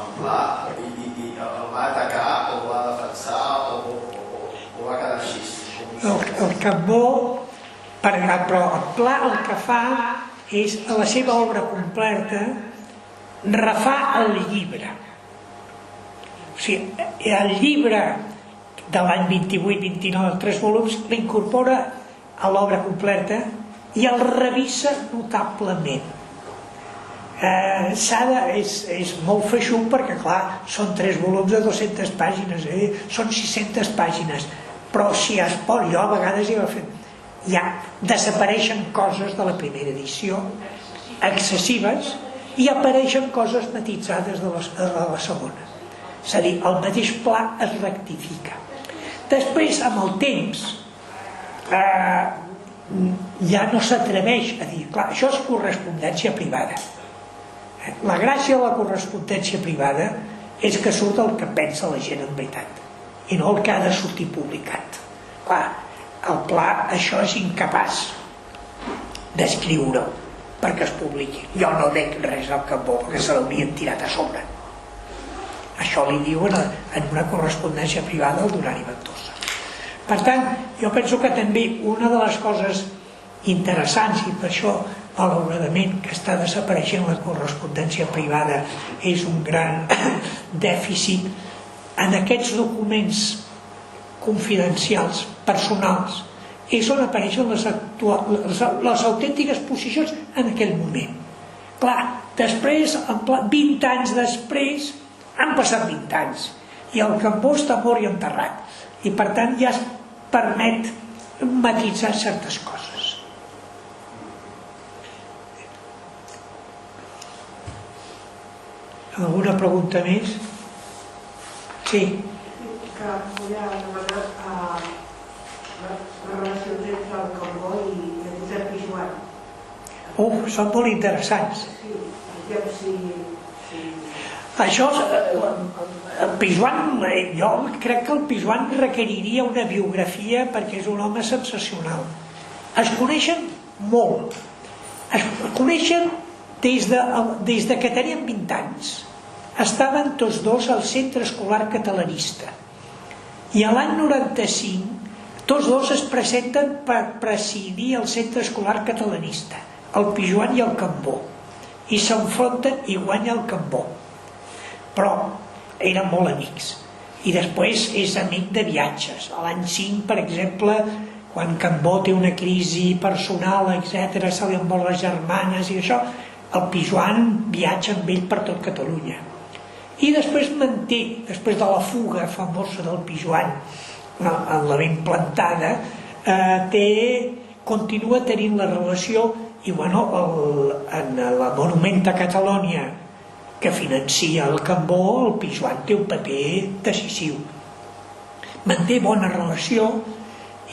en Pla i el va atacar o va defensar o va quedar així? El Cambó, però el Pla el que fa és, a la seva obra completa, refà el llibre. O sigui, el llibre de l'any 28-29, 3 volums, l'incorpora a l'obra completa i el revisa notablement. És molt feixuc perquè, clar, són 3 volums de 200 pàgines, són 600 pàgines, però si es pot, jo a vegades ja desapareixen coses de la primera edició excessives i apareixen coses matitzades de la segona. És a dir, el mateix Pla es rectifica. Després, amb el temps, ja no s'atreveix a dir, clar, això és correspondència privada. La gràcia de la correspondència privada és que surt el que pensa la gent en veritat i no el que ha de sortir publicat. Clar, el Pla això és incapaç d'escriure-ho perquè es publiqui. Jo no dec res al Cambó perquè se l'haurien tirat a sobre. Això li diuen en una correspondència privada al Duran i Ventosa. Per tant, jo penso que també una de les coses interessants, i per això malauradament que està desapareixent la correspondència privada és un gran dèficit, en aquests documents confidencials, personals, és on apareixen les autèntiques posicions en aquell moment. Clar, després, 20 anys després, han passat 20 anys i el Cambó està mort i enterrat, i per tant ja es permet matisar certes coses. Alguna pregunta més? Sí. Que volia demanar les relacions entre el Cambó i Josep Pijuan. Són molt interessants. Sí, Això, el Pijuan, jo crec que el Pijuan requeriria una biografia perquè és un home sensacional. Es coneixen molt. Es coneixen des que tenien 20 anys. Estaven tots dos al centre escolar catalanista. I a l'any 95 tots dos es presenten per presidir el centre escolar catalanista, el Pijuan i el Cambó, i s'enfronten i guanya el Cambó, però eren molt amics. I després és amic de viatges. A l'any 5, per exemple, quan Cambó té una crisi personal, etc., se li en vol les germanes i això, el Pijuan viatja amb ell per tot Catalunya. I després manté, després de la fuga famosa del Pijuan, en la ben plantada, continua tenint la relació, i bueno, en el Monument a Catalunya, que financia el Cambó, el Pijuan té un paper decisiu. Manté bona relació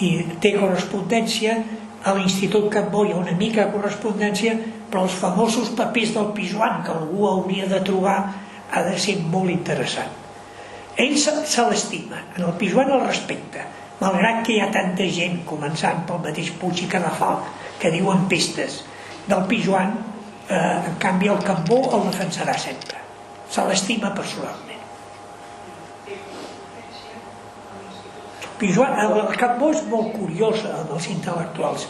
i té correspondència. A l'Institut Cambó hi ha una mica de correspondència, però els famosos papers del Pijuan, que algú hauria de trobar, ha de ser molt interessant. Ell se l'estima, en el Pijuan el respecta, malgrat que hi ha tanta gent, començant pel mateix Puig i Cadafalch, que diuen pestes del Pijuan. En canvi el Cambó el defensarà sempre, se l'estima personalment. El Cambó és molt curiós amb els intel·lectuals.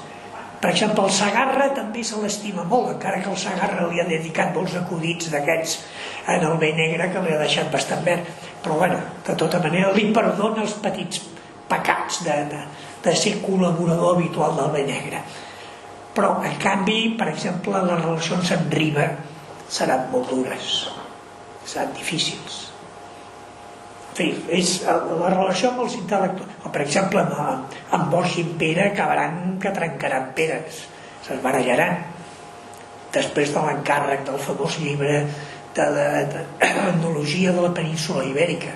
Per exemple, el Segarra també se l'estima molt, encara que el Segarra li ha dedicat molts acudits d'aquests en el Bé Negre, que li ha deixat bastant verd. Però bueno, de tota manera li perdona els petits pecats de ser col·laborador habitual del Bé Negre. Però, en canvi, per exemple, les relacions amb Riba seran molt dures, seran difícils. En fi, és la relació amb els intel·lectuals. Per exemple, amb Bosch i Pere acabaran que trencaran peres, se'ls barallaran. Després de l'encàrrec del famós llibre de l'etnologia de la península ibèrica.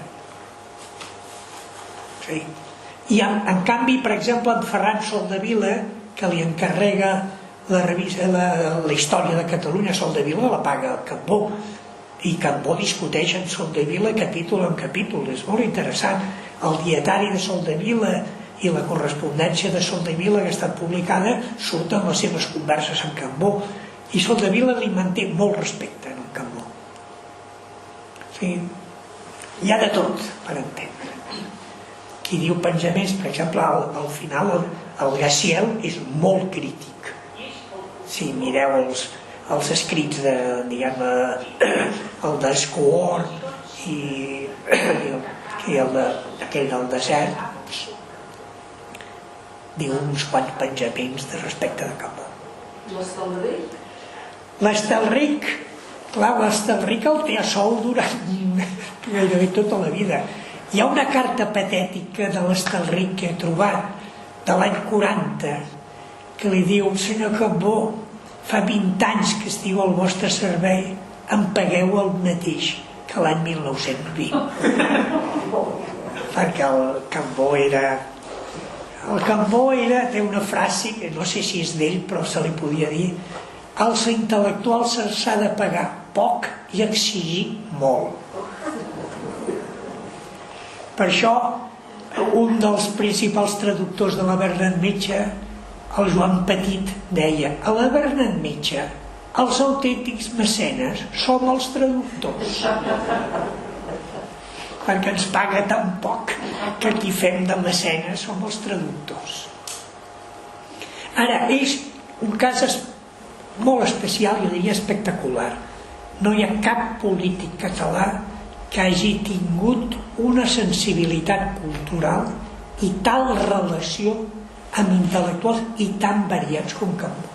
Sí. I en canvi, per exemple, en Ferran Soldevila, que li encarrega la història de Catalunya, Soldevila la paga el Cambó, i Cambó discuteix en Soldevila capítol en capítol. És molt interessant. El dietari de Soldevila i la correspondència de Soldevila que ha estat publicada surten les seves converses amb Cambó, i Soldevila li manté molt respecte en el Cambó. Sí. Hi ha de tot per entendre. Qui diu penjaments, per exemple, al final el Gaziel és molt crític. Si mireu els escrits el d'Escoor i aquell del desert, diu uns quants penjaments de respecte de Cambó. L'Estelric? L'Estelric, clar, l'Estelric el té a sol durant gairebé tota la vida. Hi ha una carta patètica de l'Estelric que he trobat de l'any 40 que li diu: senyor Cambó, fa 20 anys que estiu al vostre servei, em pagueu el mateix que l'any 1920. Perquè el Cambó té una frase que no sé si és d'ell, però se li podia dir: als intel·lectuals s'ha de pagar poc i exigir molt. Per això un dels principals traductors de la Bernat Metge, el Joan Petit, deia: a la Bernat Metge els autèntics mecenes som els traductors, perquè ens paga tan poc que qui fem de mecenes som els traductors. Ara, és un cas molt especial, jo diria espectacular. No hi ha cap polític català que hagi tingut una sensibilitat cultural i tal relació amb intel·lectuals i tan variats com Cambó.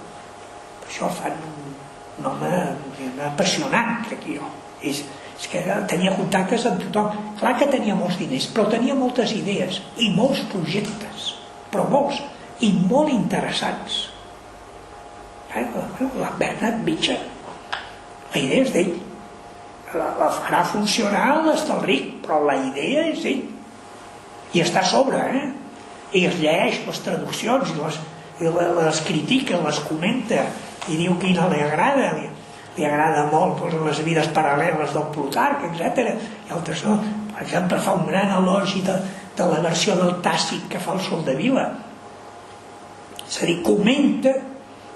Per això fan un home apassionant, crec jo. És que tenia contactes amb tothom. Clar que tenia molts diners, però tenia moltes idees i molts projectes, però molts, i molt interessants. La Bernat Mitja, la idea és d'ell. La farà funcionar l'Estalric, però la idea és ell. I està a sobre, I es llegeix les traduccions i les critica, les comenta i diu quina li agrada. Li agrada molt les vides paral·leles del Plutarc, etc. I altres no. Per exemple, fa un gran elogi de la versió del Tàcit que fa el Soldevila. És a dir, comenta,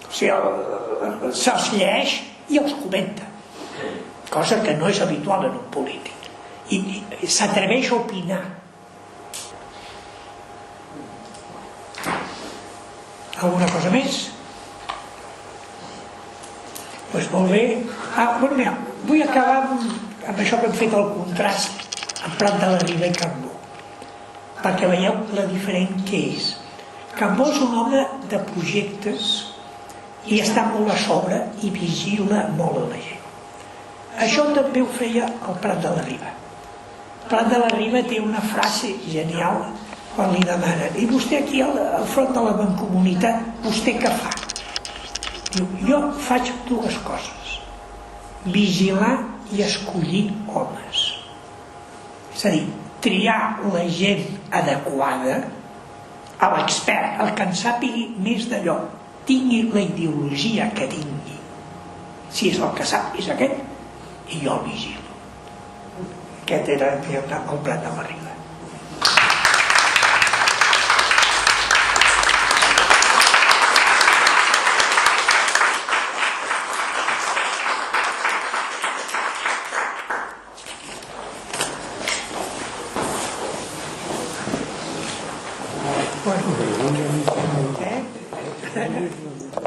o sigui, se'ls llegeix i els comenta, cosa que no és habitual en un polític. I s'atreveix a opinar. Alguna cosa més? Doncs molt bé. Mira, vull acabar amb això que hem fet el contrast amb Prat de la Riba i Cambó, perquè veieu la diferent que és. Cambó és un home de projectes i està molt a sobre i vigila molt a la gent. Això també ho feia el Prat de la Riba. Prat de la Riba té una frase genial quan li demanen: i vostè aquí al front de la Mancomunitat, vostè què fa? Diu: jo faig dues coses: vigilar i escollir homes. És a dir, triar la gent adequada, a l'expert, el que en sàpigui més d'allò, tingui la ideologia que tingui. Si és el que sap, és aquest, i jo el vigilo. Aquest era el Prat de la Riba. Bueno,